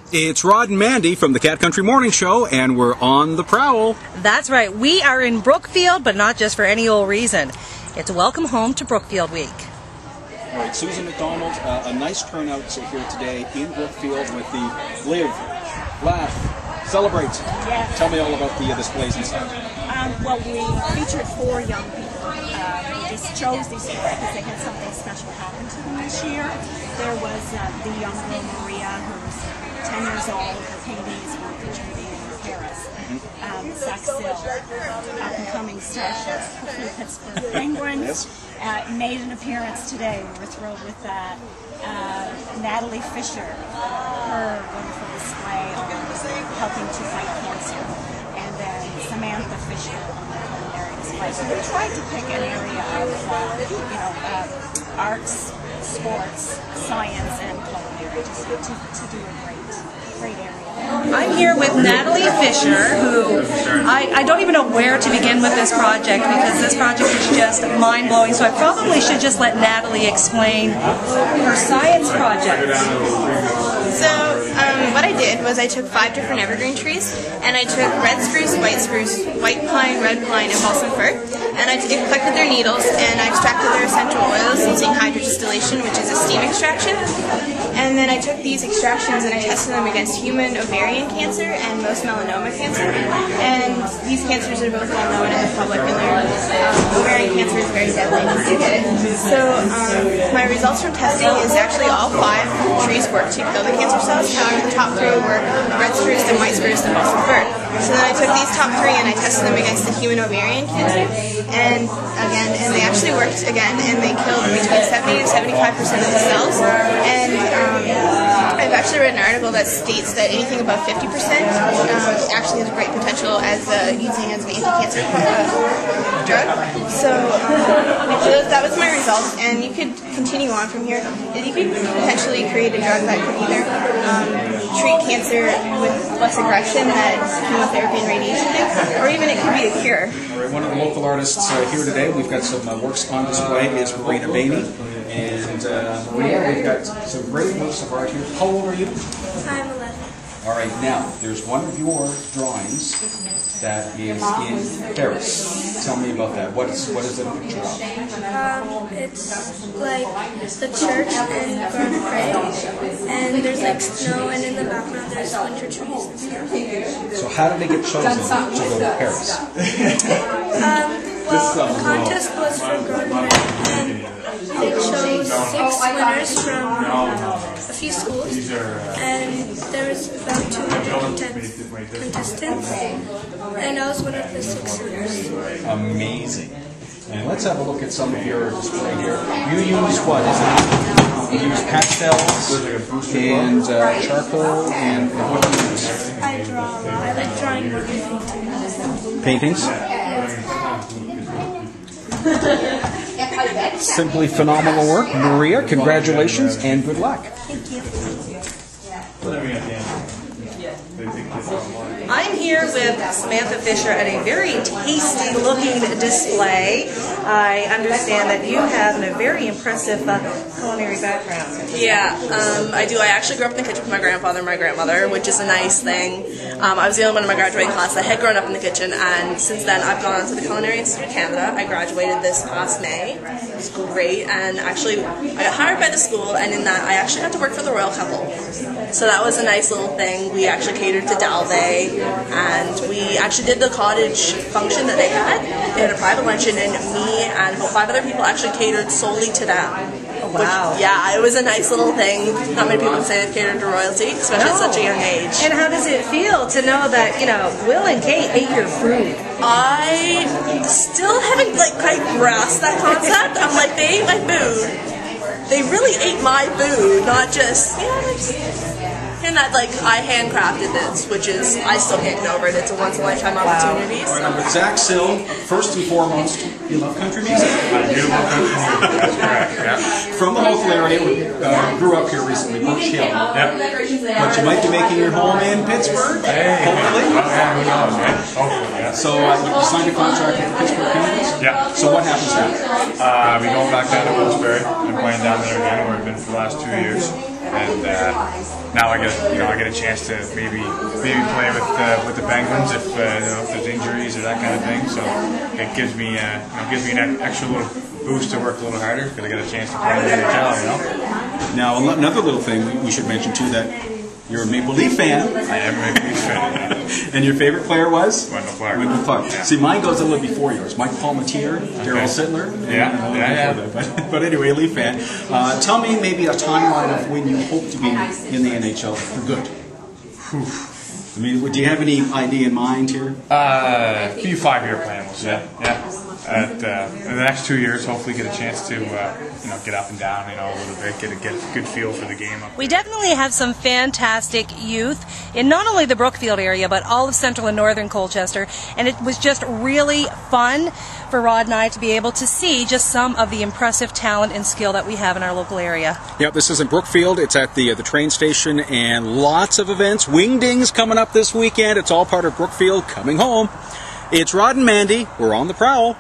It's Rod and Mandy from the Cat Country Morning Show, and we're on the prowl. That's right. We are in Brookfield, but not just for any old reason. It's Welcome Home to Brookfield Week. All right, Susan McDonald, a nice turnout here today in Brookfield with the Live, Laugh, Celebrate. Yeah. Tell me all about the displays and stuff. Well, we featured 4 young people. We just chose these 4 because they had something special happen to them this year. There was the young girl Maria, who was 10 years old. Her paintings were featured in Paris. Saxil, up-and-coming starship, the Pittsburgh Penguins, made an appearance today. We were thrilled with that. Natalie Fisher, her wonderful display on helping to fight cancer. And then Samantha Fisher on the culinary display. So we tried to pick an area of, arts, sports, science, and culinary to do a great area. I'm here with Natalie Fisher, who I don't even know where to begin with this project because this project is just mind-blowing, so I probably should just let Natalie explain her science project. So what I did was I took 5 different evergreen trees, and I took red spruce, white pine, red pine, and balsam fir, and I collected their needles, and I extracted their essential oils using hydrodistillation, which is a steam extraction. And then I took these extractions and I tested them against human ovarian cancer and most melanoma cancer. And these cancers are both well known in the public, and ovarian cancer is very deadly if you get it. So my results from testing is actually all 5 trees worked to kill the cancer cells. However, the top 3 were red spruce and white spruce and balsam fir. So then I took these top 3 and I tested them against the human ovarian cancer. And they actually worked again, and they killed between 70 to 75% of the cells. And I've actually read an article that states that anything above 50% actually has great potential as using as an anti-cancer drug. So that was my results, and you could continue on from here. You could potentially create a drug that could either treat cancer with less aggression that chemotherapy and radiation do, or even it could be a cure. All right, one of the local artists here today, we've got some works on display, is Marina Bainey. And Maria, we've got some great works of art here. How old are you? I'm 11. All right, now, there's one of your drawings that is in Paris. Tell me about that. What is it a picture of? It's like the church in Grand Prix, and there's like snow, and in the background there's winter trees and stuff. So how did they get chosen to go to Paris? Well, the contest was from Grand Prix, and they chose 6 winners from a few schools, and there was about 210 contestants, and I was one of the 6 winners. Amazing. And let's have a look at some of your display here. You use what? You use pastels and charcoal and what do you use? I like drawing wood Paintings? Simply phenomenal work. Maria, congratulations and good luck. Thank you. I'm here with Samantha Fisher at a very tasty-looking display. I understand that you have a very impressive culinary background. Yeah, I do. I actually grew up in the kitchen with my grandfather and my grandmother, which is a nice thing. I was the only one in my graduating class that had grown up in the kitchen, and since then I've gone on to the Culinary Institute of Canada. I graduated this past May. It was great, and actually I got hired by the school, and in that I actually got to work for the royal couple. So that was a nice little thing. We actually catered to Dalvey, and we actually did the cottage function that they had. They had a private luncheon, and me and about 5 other people actually catered solely to them. Wow. Which, yeah, it was a nice little thing. Not many people can say they've catered to royalty, especially at such a young age. And how does it feel to know that, Will and Kate ate your food? I still haven't quite grasped that concept. I'm like, they ate my food. They really ate my food, not just, and that I handcrafted this, which is, I still can't get over it. It's a once-in-a-lifetime opportunity. All right, I'm with Zach Sill. First and foremost, you love country music? I do love country music, that's correct, yeah. From the local area, grew up here recently, Brookfield. Yep. But you might be making your home in Pittsburgh, hopefully. Oh, yeah, who knows, right? Hopefully, yeah. So you signed a contract with the Pittsburgh Penguins? Yeah. So what happens now? We go back down to Wilkes-Barre. Been playing down there again, where we've been for the last 2 years. and now I get a chance to maybe play with the Penguins if there's injuries or that kind of thing. So it gives me an extra little boost to work a little harder because I get a chance to play in the NHL. Now, another little thing we should mention too, that you're a Maple Leaf fan. I am a Maple Leaf fan. And your favorite player was? Wendell Clark. Wendell Clark. Yeah. See, mine goes a little before yours. Mike Palmatier, Darryl Sittler. Yeah. But anyway, a Leaf fan. Tell me maybe a timeline of when you hope to be in the NHL for good. I mean, do you have any idea in mind here? A few 5-year plans, we'll say. Yeah. In the next 2 years, hopefully get a chance to get up and down a little bit, get a good feel for the game. We definitely have some fantastic youth in not only the Brookfield area but all of central and northern Colchester, and it was just really fun for Rod and I to be able to see just some of the impressive talent and skill that we have in our local area. Yep, this is in Brookfield. It's at the train station, and lots of events. Wingdings coming up this weekend. It's all part of Brookfield coming home. It's Rod and Mandy. We're on the Prowl.